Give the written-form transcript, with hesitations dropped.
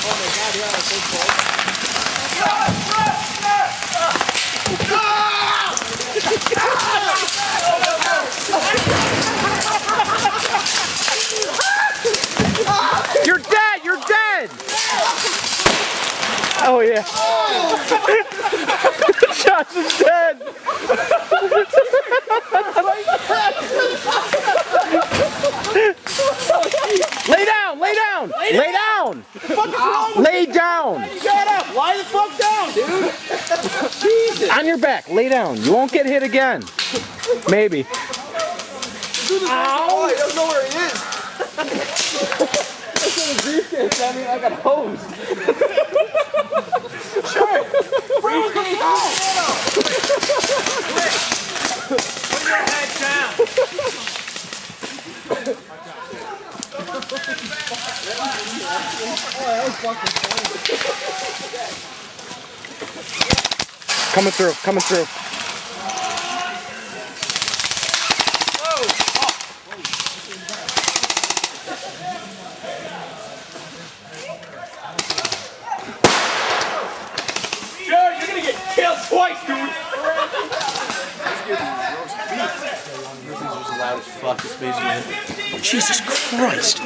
Oh my god, yeah, that's so cool. You're dead! You're dead! Oh yeah. Johnson's dead! Lay down! Lay down! Lay down! What the fuck is wrong with Lay down! you? Get up! Lie the fuck down, dude! Jesus! On your back, lay down. You won't get hit again. Maybe. Ow! I don't know where he is! That's in a briefcase, I mean, I got hosed. Sure! Briefcase! Put your head down! Oh, that was fucking funny. Coming through, coming through. Jared, you're gonna get killed twice, dude! Loud as fuck, this basement. Jesus Christ.